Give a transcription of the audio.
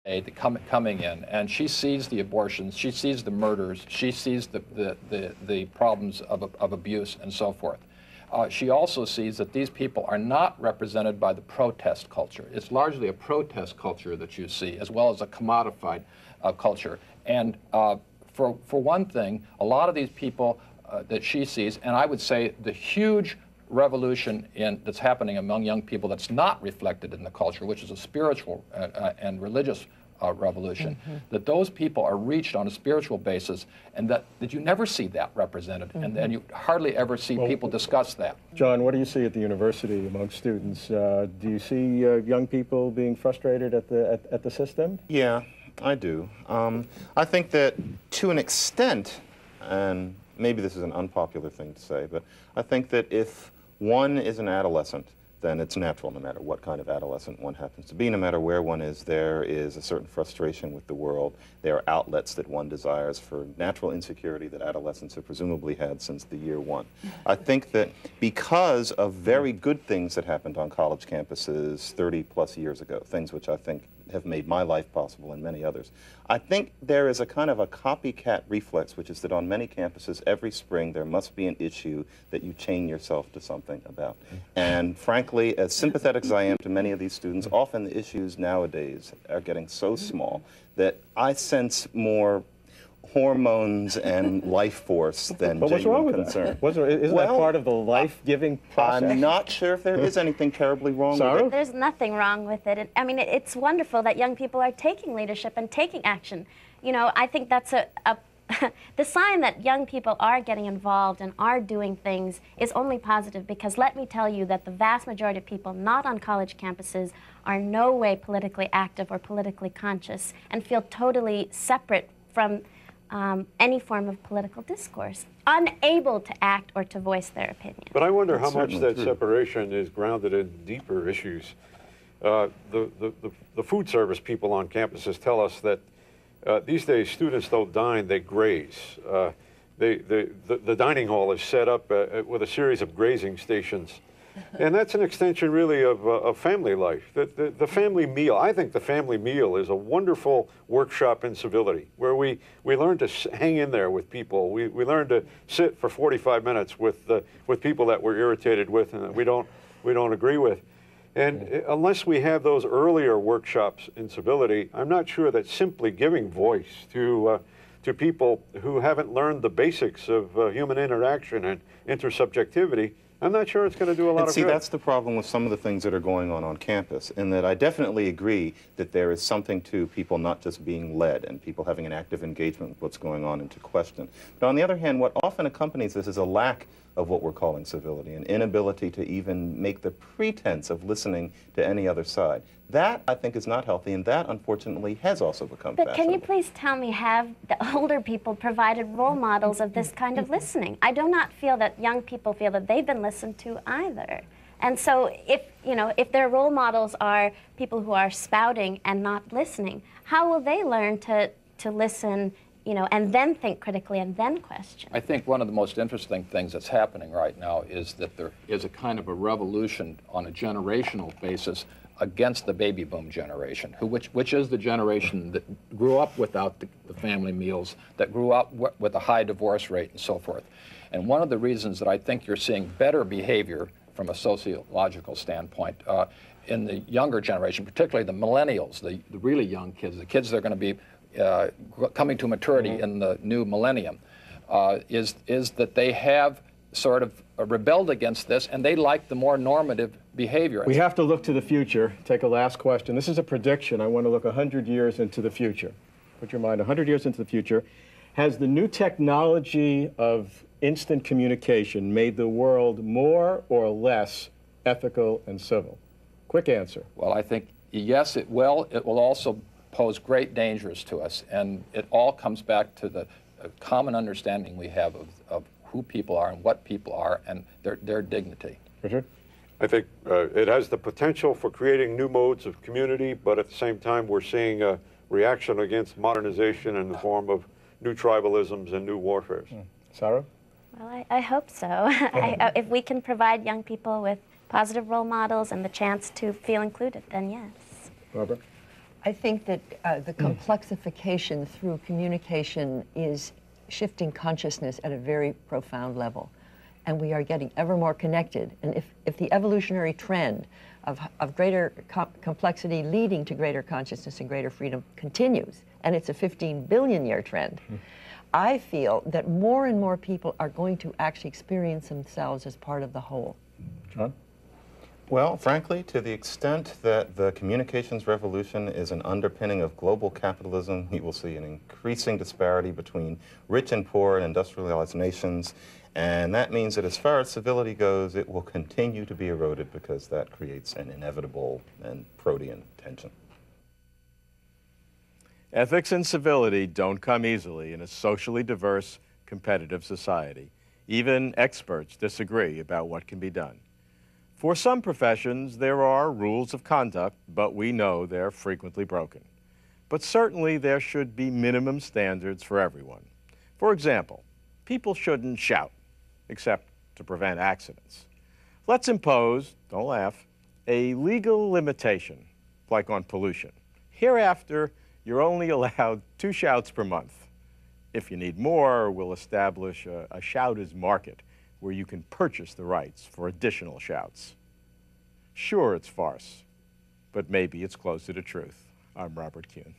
coming in, and she sees the abortions, she sees the murders, she sees the problems of abuse and so forth. She also sees that these people are not represented by the protest culture. It's largely a protest culture that you see, as well as a commodified culture. And for one thing, a lot of these people that she sees, and I would say the huge revolution that's happening among young people that's not reflected in the culture, which is a spiritual and religious revolution, that those people are reached on a spiritual basis, and that you never see that represented, and you hardly ever see people discuss that. John, what do you see at the university among students? Do you see young people being frustrated at the system? Yeah, I do. I think that to an extent, and maybe this is an unpopular thing to say, but I think that if one is an adolescent, then it's natural, no matter what kind of adolescent one happens to be, no matter where one is, there is a certain frustration with the world. There are outlets that one desires for natural insecurity that adolescents have presumably had since the year one. I think that because of very good things that happened on college campuses 30+ years ago, things which I think have made my life possible and many others, I think there is a kind of a copycat reflex, which is that on many campuses every spring there must be an issue that you chain yourself to something about. And frankly, as sympathetic as I am to many of these students, often the issues nowadays are getting so small that I sense more hormones and life force than genuine concern. Isn't that part of the life-giving process? I'm not sure if there is anything terribly wrong with it. There's nothing wrong with it. I mean, it's wonderful that young people are taking leadership and taking action. You know, I think that's the sign that young people are getting involved and are doing things is only positive, because let me tell you that the vast majority of people not on college campuses are in no way politically active or politically conscious and feel totally separate from any form of political discourse, unable to act or to voice their opinion. But I wonder how much that separation is grounded in deeper issues. The food service people on campuses tell us that these days students don't dine, they graze. The dining hall is set up with a series of grazing stations. And that's an extension, really, of family life. The family meal, I think the family meal is a wonderful workshop in civility, where we learn to hang in there with people. We learn to sit for 45 minutes with people that we're irritated with and that we don't agree with. And unless we have those earlier workshops in civility, I'm not sure that simply giving voice to people who haven't learned the basics of human interaction and intersubjectivity, I'm not sure it's going to do a lot of good. See, that's the problem with some of the things that are going on campus, in that I definitely agree that there is something to people not just being led and people having an active engagement with what's going on and to question. But on the other hand, what often accompanies this is a lack of what we're calling civility, an inability to even make the pretense of listening to any other side. That, I think, is not healthy, and that, unfortunately, has also become fashionable. But can you please tell me, have the older people provided role models of this kind of listening? I do not feel that young people feel that they've been listened to either. And so if their role models are people who are spouting and not listening, how will they learn to listen, and then think critically and then question? I think one of the most interesting things that's happening right now is that there is a kind of a revolution on a generational basis against the baby boom generation, which is the generation that grew up without the family meals, that grew up with a high divorce rate and so forth. And one of the reasons that I think you're seeing better behavior from a sociological standpoint in the younger generation, particularly the millennials, the really young kids, the kids that are going to be coming to maturity in the new millennium, is that they have sort of rebelled against this, and they like the more normative behavior. We have to look to the future. Take a last question. This is a prediction. I want to look 100 years into the future. Put your mind 100 years into the future. Has the new technology of instant communication made the world more or less ethical and civil? Quick answer. Well, I think, yes, it will. It will also pose great dangers to us, and it all comes back to the common understanding we have of who people are and what people are and their dignity. Richard? I think it has the potential for creating new modes of community, but at the same time we're seeing a reaction against modernization in the form of new tribalisms and new warfares. Sarah? Well, I hope so. If we can provide young people with positive role models and the chance to feel included, then yes. Barbara? I think that the complexification through communication is shifting consciousness at a very profound level. And we are getting ever more connected. And if the evolutionary trend of greater complexity leading to greater consciousness and greater freedom continues, and it's a 15 billion year trend, I feel that more and more people are going to actually experience themselves as part of the whole. John? Well, frankly, to the extent that the communications revolution is an underpinning of global capitalism, we will see an increasing disparity between rich and poor and industrialized nations. And that means that as far as civility goes, it will continue to be eroded because that creates an inevitable and protean tension. Ethics and civility don't come easily in a socially diverse, competitive society. Even experts disagree about what can be done. For some professions, there are rules of conduct, but we know they're frequently broken. But certainly there should be minimum standards for everyone. For example, people shouldn't shout, except to prevent accidents. Let's impose, don't laugh, a legal limitation, like on pollution. Hereafter, you're only allowed 2 shouts per month. If you need more, we'll establish a shouters market where you can purchase the rights for additional shouts. Sure, it's farce, but maybe it's closer to truth. I'm Robert Kuhn.